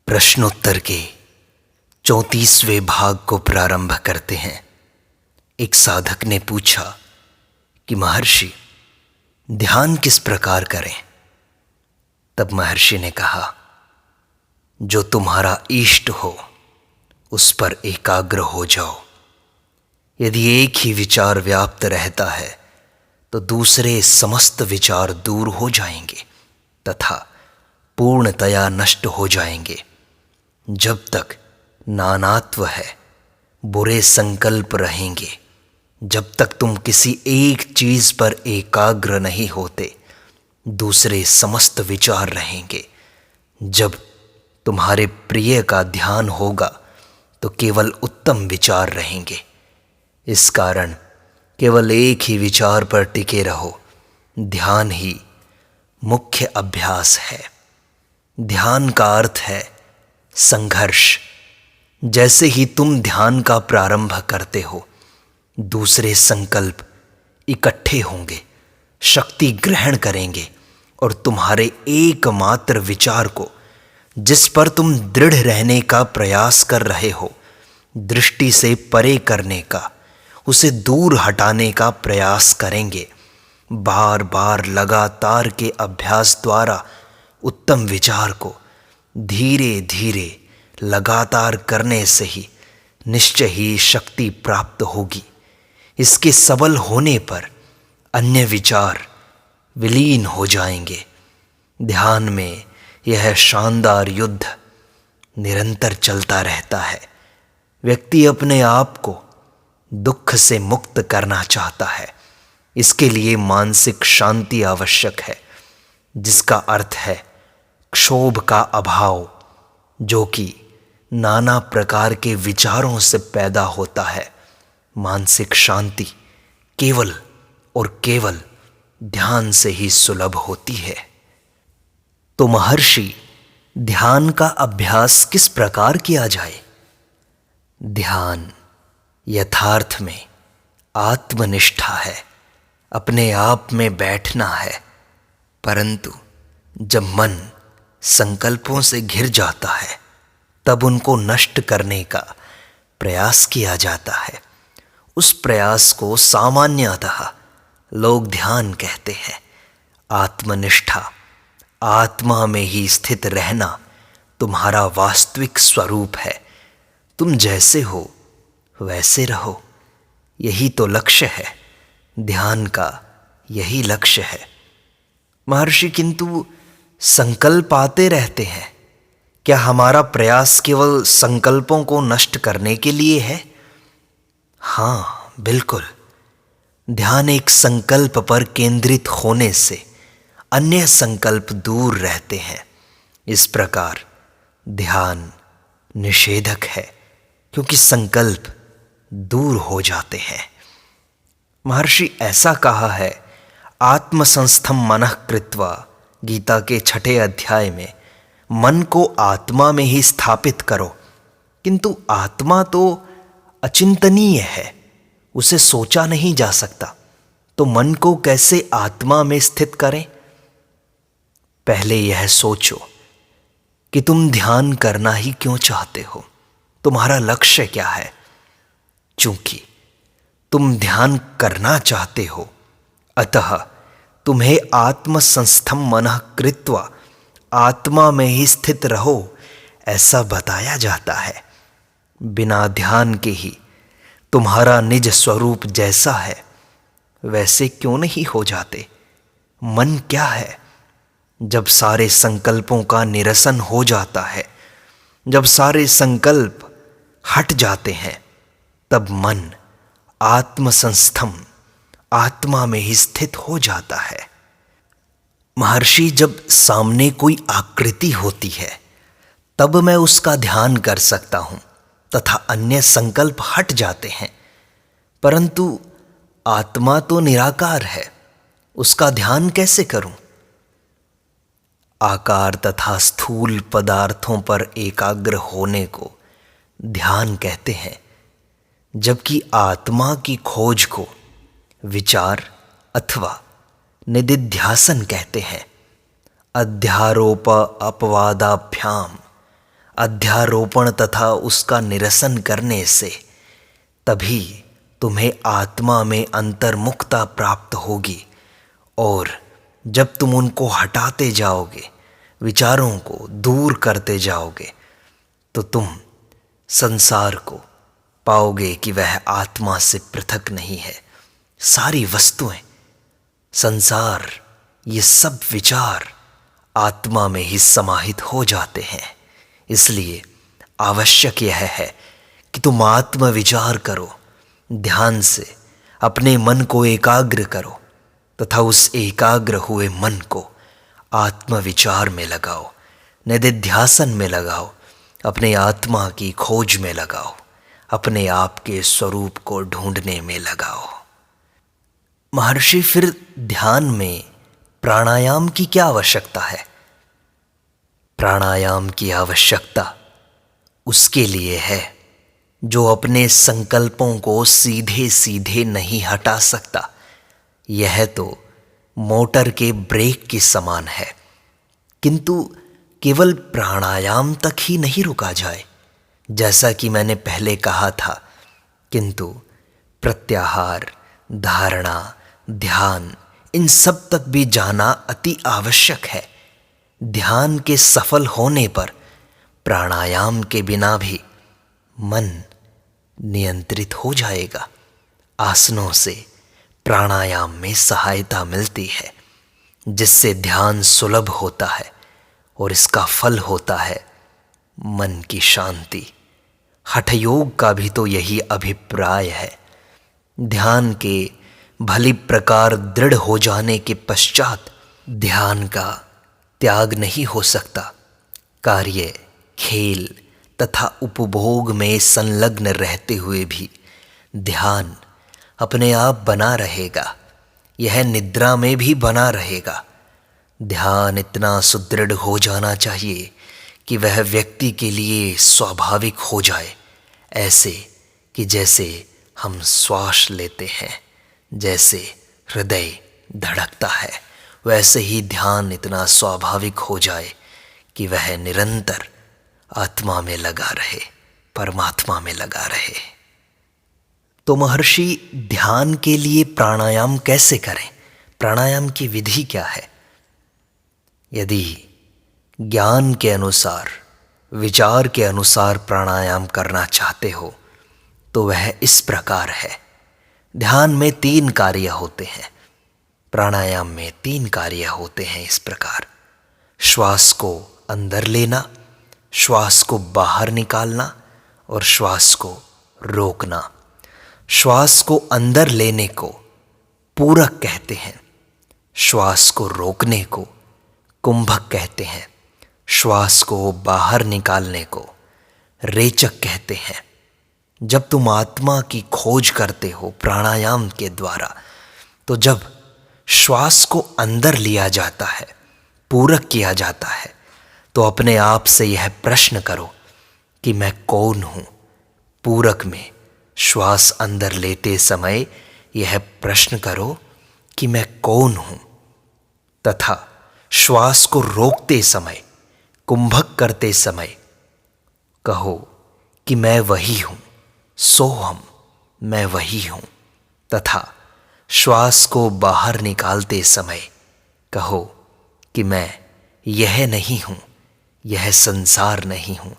प्रश्नोत्तर के 34वें भाग को प्रारंभ करते हैं। एक साधक ने पूछा कि महर्षि, ध्यान किस प्रकार करें? तब महर्षि ने कहा, जो तुम्हारा इष्ट हो उस पर एकाग्र हो जाओ। यदि एक ही विचार व्याप्त रहता है तो दूसरे समस्त विचार दूर हो जाएंगे तथा पूर्णतया नष्ट हो जाएंगे। जब तक नानात्व है, बुरे संकल्प रहेंगे। जब तक तुम किसी एक चीज पर एकाग्र नहीं होते, दूसरे समस्त विचार रहेंगे। जब तुम्हारे प्रिय का ध्यान होगा तो केवल उत्तम विचार रहेंगे। इस कारण केवल एक ही विचार पर टिके रहो। ध्यान ही मुख्य अभ्यास है। ध्यान का अर्थ है संघर्ष। जैसे ही तुम ध्यान का प्रारंभ करते हो, दूसरे संकल्प इकट्ठे होंगे, शक्ति ग्रहण करेंगे और तुम्हारे एकमात्र विचार को, जिस पर तुम दृढ़ रहने का प्रयास कर रहे हो, दृष्टि से परे करने का, उसे दूर हटाने का प्रयास करेंगे। बार बार लगातार के अभ्यास द्वारा उत्तम विचार को धीरे धीरे लगातार करने से ही निश्चय ही शक्ति प्राप्त होगी। इसके सबल होने पर अन्य विचार विलीन हो जाएंगे। ध्यान में यह शानदार युद्ध निरंतर चलता रहता है। व्यक्ति अपने आप को दुख से मुक्त करना चाहता है। इसके लिए मानसिक शांति आवश्यक है, जिसका अर्थ है क्षोभ का अभाव, जो कि नाना प्रकार के विचारों से पैदा होता है। मानसिक शांति केवल और केवल ध्यान से ही सुलभ होती है। तो महर्षि, ध्यान का अभ्यास किस प्रकार किया जाए? ध्यान यथार्थ में आत्मनिष्ठा है, अपने आप में बैठना है। परंतु जब मन संकल्पों से घिर जाता है, तब उनको नष्ट करने का प्रयास किया जाता है। उस प्रयास को सामान्यतः लोग ध्यान कहते हैं। आत्मनिष्ठा, आत्मा में ही स्थित रहना तुम्हारा वास्तविक स्वरूप है। तुम जैसे हो वैसे रहो, यही तो लक्ष्य है। ध्यान का यही लक्ष्य है। महर्षि, किंतु संकल्प आते रहते हैं। क्या हमारा प्रयास केवल संकल्पों को नष्ट करने के लिए है? हाँ, बिल्कुल। ध्यान एक संकल्प पर केंद्रित होने से अन्य संकल्प दूर रहते हैं। इस प्रकार ध्यान निषेधक है, क्योंकि संकल्प दूर हो जाते हैं। महर्षि, ऐसा कहा है, आत्मसंस्थम मनः कृत्वा, गीता के 6 अध्याय में, मन को आत्मा में ही स्थापित करो। किंतु आत्मा तो अचिंतनीय है, उसे सोचा नहीं जा सकता। तो मन को कैसे आत्मा में स्थित करें? पहले यह सोचो कि तुम ध्यान करना ही क्यों चाहते हो, तुम्हारा लक्ष्य क्या है। चूंकि तुम ध्यान करना चाहते हो, अतः तुम्हें आत्मसंस्थम मनः कृत्वा, आत्मा में ही स्थित रहो, ऐसा बताया जाता है। बिना ध्यान के ही तुम्हारा निज स्वरूप जैसा है वैसे क्यों नहीं हो जाते? मन क्या है? जब सारे संकल्पों का निरसन हो जाता है, जब सारे संकल्प हट जाते हैं, तब मन आत्मसंस्थम, आत्मा में ही स्थित हो जाता है। महर्षि, जब सामने कोई आकृति होती है, तब मैं उसका ध्यान कर सकता हूं तथा अन्य संकल्प हट जाते हैं। परंतु आत्मा तो निराकार है, उसका ध्यान कैसे करूं? आकार तथा स्थूल पदार्थों पर एकाग्र होने को ध्यान कहते हैं, जबकि आत्मा की खोज को विचार अथवा निदिध्यासन कहते हैं। अध्यारोप अपवादाभ्याम अध्यारोपण तथा उसका निरसन करने से तभी तुम्हें आत्मा में अंतर्मुखता प्राप्त होगी। और जब तुम उनको हटाते जाओगे, विचारों को दूर करते जाओगे, तो तुम संसार को पाओगे कि वह आत्मा से पृथक नहीं है। सारी वस्तुएं, संसार, ये सब विचार आत्मा में ही समाहित हो जाते हैं। इसलिए आवश्यक यह है कि तुम आत्म विचार करो, ध्यान से अपने मन को एकाग्र करो तथा उस एकाग्र हुए मन को आत्म विचार में लगाओ, निधिध्यासन में लगाओ, अपने आत्मा की खोज में लगाओ, अपने आप के स्वरूप को ढूंढने में लगाओ। महर्षि, फिर ध्यान में प्राणायाम की क्या आवश्यकता है? प्राणायाम की आवश्यकता उसके लिए है जो अपने संकल्पों को सीधे सीधे नहीं हटा सकता। यह तो मोटर के ब्रेक के समान है। किंतु केवल प्राणायाम तक ही नहीं रुका जाए, जैसा कि मैंने पहले कहा था, किंतु प्रत्याहार, धारणा, ध्यान, इन सब तक भी जाना अति आवश्यक है। ध्यान के सफल होने पर प्राणायाम के बिना भी मन नियंत्रित हो जाएगा। आसनों से प्राणायाम में सहायता मिलती है, जिससे ध्यान सुलभ होता है और इसका फल होता है मन की शांति। हठ योग का भी तो यही अभिप्राय है। ध्यान के भली प्रकार दृढ़ हो जाने के पश्चात ध्यान का त्याग नहीं हो सकता। कार्य, खेल तथा उपभोग में संलग्न रहते हुए भी ध्यान अपने आप बना रहेगा। यह निद्रा में भी बना रहेगा। ध्यान इतना सुदृढ़ हो जाना चाहिए कि वह व्यक्ति के लिए स्वाभाविक हो जाए, ऐसे कि जैसे हम श्वास लेते हैं, जैसे हृदय धड़कता है, वैसे ही ध्यान इतना स्वाभाविक हो जाए कि वह निरंतर आत्मा में लगा रहे, परमात्मा में लगा रहे। तो महर्षि, ध्यान के लिए प्राणायाम कैसे करें? प्राणायाम की विधि क्या है? यदि ज्ञान के अनुसार, विचार के अनुसार प्राणायाम करना चाहते हो तो वह इस प्रकार है। ध्यान में 3 कार्य होते हैं, प्राणायाम में 3 कार्य होते हैं इस प्रकार। श्वास को अंदर लेना, श्वास को बाहर निकालना और श्वास को रोकना। श्वास को अंदर लेने को पूरक कहते हैं, श्वास को रोकने को कुंभक कहते हैं, श्वास को बाहर निकालने को रेचक कहते हैं। जब तुम आत्मा की खोज करते हो प्राणायाम के द्वारा, तो जब श्वास को अंदर लिया जाता है, पूरक किया जाता है, तो अपने आप से यह प्रश्न करो कि मैं कौन हूं। पूरक में श्वास अंदर लेते समय यह प्रश्न करो कि मैं कौन हूं, तथा श्वास को रोकते समय, कुंभक करते समय कहो कि मैं वही हूं, सोहम, मैं वही हूं। तथा श्वास को बाहर निकालते समय कहो कि मैं यह नहीं हूं, यह संसार नहीं हूं,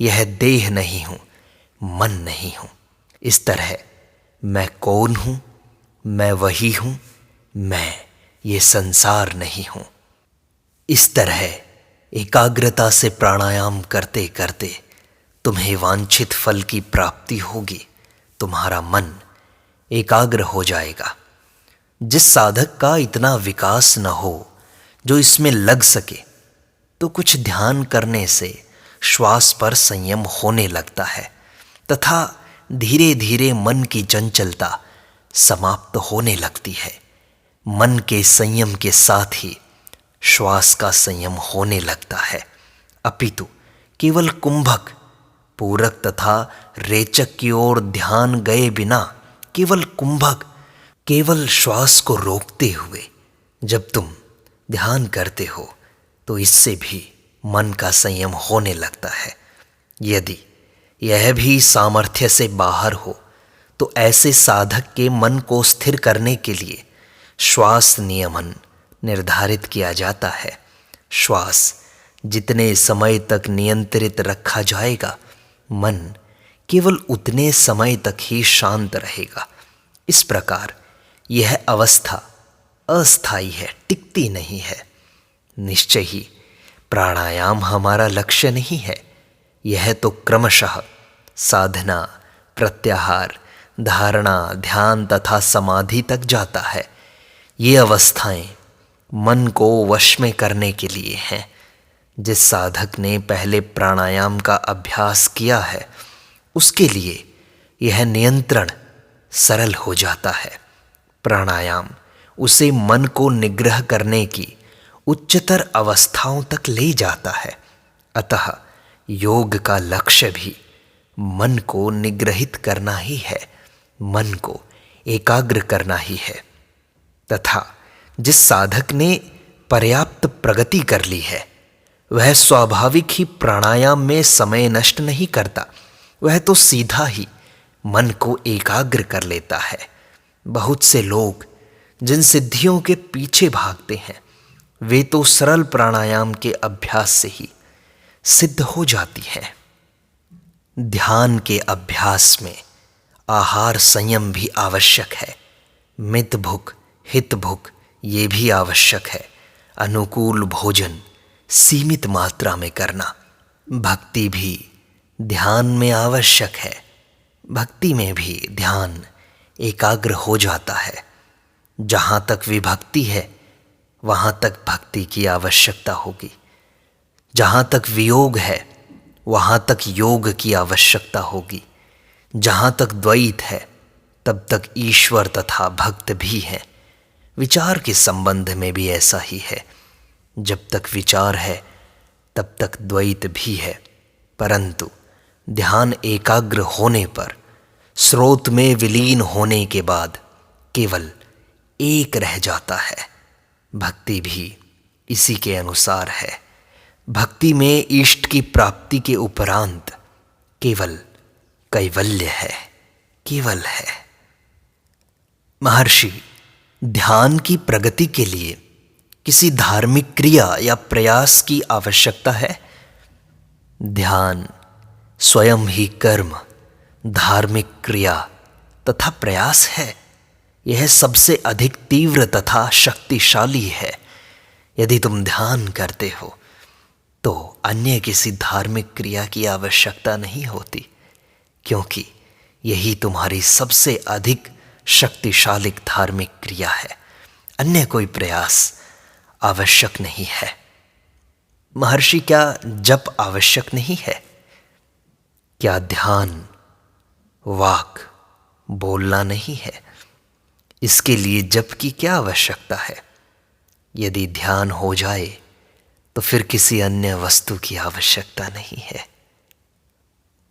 यह देह नहीं हूं, मन नहीं हूं। इस तरह मैं कौन हूं, मैं वही हूं, मैं ये संसार नहीं हूं। इस तरह एकाग्रता से प्राणायाम करते करते तुम्हें वांछित फल की प्राप्ति होगी। तुम्हारा मन एकाग्र हो जाएगा। जिस साधक का इतना विकास न हो जो इसमें लग सके, तो कुछ ध्यान करने से श्वास पर संयम होने लगता है तथा धीरे धीरे मन की चंचलता समाप्त होने लगती है। मन के संयम के साथ ही श्वास का संयम होने लगता है। अपितु केवल कुंभक, पूरक तथा रेचक की ओर ध्यान गए बिना केवल कुंभक, केवल श्वास को रोकते हुए जब तुम ध्यान करते हो, तो इससे भी मन का संयम होने लगता है। यदि यह भी सामर्थ्य से बाहर हो तो ऐसे साधक के मन को स्थिर करने के लिए श्वास नियमन निर्धारित किया जाता है। श्वास जितने समय तक नियंत्रित रखा जाएगा, मन केवल उतने समय तक ही शांत रहेगा। इस प्रकार यह अवस्था अस्थायी है, टिकती नहीं है। निश्चय ही प्राणायाम हमारा लक्ष्य नहीं है। यह तो क्रमशः साधना, प्रत्याहार, धारणा, ध्यान तथा समाधि तक जाता है। ये अवस्थाएं मन को वश में करने के लिए हैं। जिस साधक ने पहले प्राणायाम का अभ्यास किया है, उसके लिए यह नियंत्रण सरल हो जाता है। प्राणायाम उसे मन को निग्रह करने की उच्चतर अवस्थाओं तक ले जाता है। अतः योग का लक्ष्य भी मन को निग्रहित करना ही है, मन को एकाग्र करना ही है। तथा जिस साधक ने पर्याप्त प्रगति कर ली है, वह स्वाभाविक ही प्राणायाम में समय नष्ट नहीं करता। वह तो सीधा ही मन को एकाग्र कर लेता है। बहुत से लोग जिन सिद्धियों के पीछे भागते हैं, वे तो सरल प्राणायाम के अभ्यास से ही सिद्ध हो जाती हैं। ध्यान के अभ्यास में आहार संयम भी आवश्यक है। मित भुक, हित भुक ये भी आवश्यक है। अनुकूल भोजन सीमित मात्रा में करना। भक्ति भी ध्यान में आवश्यक है। भक्ति में भी ध्यान एकाग्र हो जाता है। जहाँ तक विभक्ति है, वहाँ तक भक्ति की आवश्यकता होगी। जहाँ तक वियोग है, वहाँ तक योग की आवश्यकता होगी। जहाँ तक द्वैत है, तब तक ईश्वर तथा भक्त भी हैं। विचार के संबंध में भी ऐसा ही है। जब तक विचार है, तब तक द्वैत भी है। परंतु ध्यान एकाग्र होने पर, स्रोत में विलीन होने के बाद केवल एक रह जाता है। भक्ति भी इसी के अनुसार है। भक्ति में इष्ट की प्राप्ति के उपरांत केवल कैवल्य है, केवल है। महर्षि, ध्यान की प्रगति के लिए किसी धार्मिक क्रिया या प्रयास की आवश्यकता है? ध्यान स्वयं ही कर्म, धार्मिक क्रिया तथा प्रयास है। यह सबसे अधिक तीव्र तथा शक्तिशाली है। यदि तुम ध्यान करते हो तो अन्य किसी धार्मिक क्रिया की आवश्यकता नहीं होती, क्योंकि यही तुम्हारी सबसे अधिक शक्तिशाली धार्मिक क्रिया है। अन्य कोई प्रयास आवश्यक नहीं है। महर्षि, क्या जप आवश्यक नहीं है? क्या ध्यान वाक बोलना नहीं है? इसके लिए जप की क्या आवश्यकता है? यदि ध्यान हो जाए तो फिर किसी अन्य वस्तु की आवश्यकता नहीं है।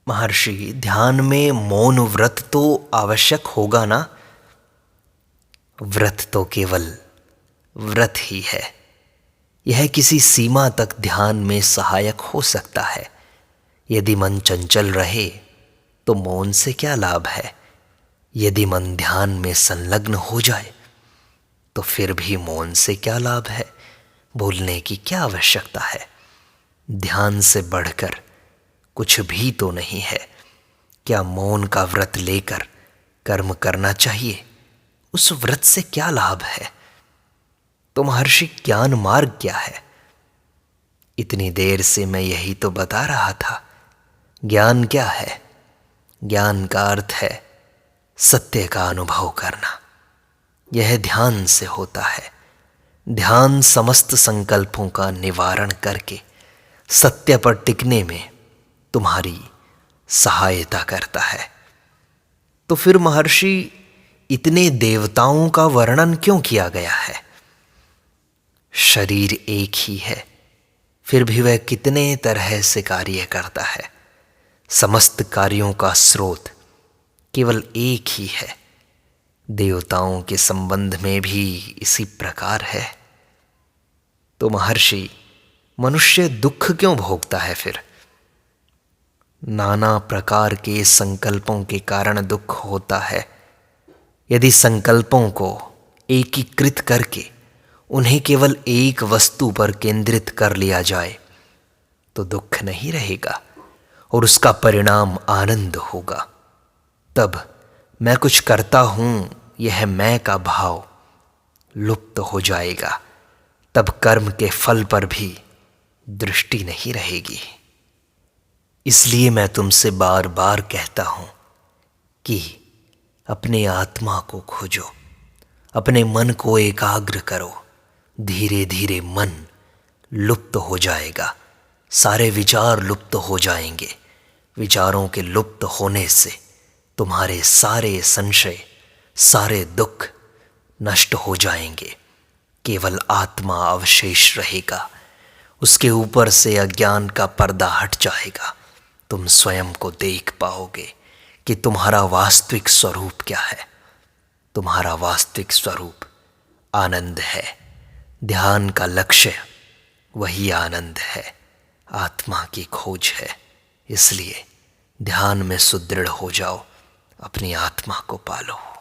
महर्षि, ध्यान में मौन व्रत तो आवश्यक होगा ना? व्रत तो केवल व्रत ही है। यह किसी सीमा तक ध्यान में सहायक हो सकता है। यदि मन चंचल रहे तो मौन से क्या लाभ है? यदि मन ध्यान में संलग्न हो जाए तो फिर भी मौन से क्या लाभ है? बोलने की क्या आवश्यकता है? ध्यान से बढ़कर कुछ भी तो नहीं है। क्या मौन का व्रत लेकर कर्म करना चाहिए? उस व्रत से क्या लाभ है? तो महर्षि, ज्ञान मार्ग क्या है? इतनी देर से मैं यही तो बता रहा था। ज्ञान क्या है? ज्ञान का अर्थ है सत्य का अनुभव करना। यह ध्यान से होता है। ध्यान समस्त संकल्पों का निवारण करके सत्य पर टिकने में तुम्हारी सहायता करता है। तो फिर महर्षि, इतने देवताओं का वर्णन क्यों किया गया है? शरीर एक ही है, फिर भी वह कितने तरह से कार्य करता है। समस्त कार्यों का स्रोत केवल एक ही है। देवताओं के संबंध में भी इसी प्रकार है। तो महर्षि, मनुष्य दुख क्यों भोगता है फिर? नाना प्रकार के संकल्पों के कारण दुख होता है। यदि संकल्पों को एकीकृत करके उन्हें केवल एक वस्तु पर केंद्रित कर लिया जाए तो दुख नहीं रहेगा और उसका परिणाम आनंद होगा। तब मैं कुछ करता हूं यह मैं का भाव लुप्त हो जाएगा। तब कर्म के फल पर भी दृष्टि नहीं रहेगी। इसलिए मैं तुमसे बार बार कहता हूं कि अपने आत्मा को खोजो, अपने मन को एकाग्र करो। धीरे धीरे मन लुप्त हो जाएगा, सारे विचार लुप्त हो जाएंगे। विचारों के लुप्त होने से तुम्हारे सारे संशय, सारे दुख नष्ट हो जाएंगे। केवल आत्मा अवशेष रहेगा। उसके ऊपर से अज्ञान का पर्दा हट जाएगा। तुम स्वयं को देख पाओगे कि तुम्हारा वास्तविक स्वरूप क्या है। तुम्हारा वास्तविक स्वरूप आनंद है। ध्यान का लक्ष्य वही आनंद है, आत्मा की खोज है। इसलिए ध्यान में सुदृढ़ हो जाओ, अपनी आत्मा को पालो।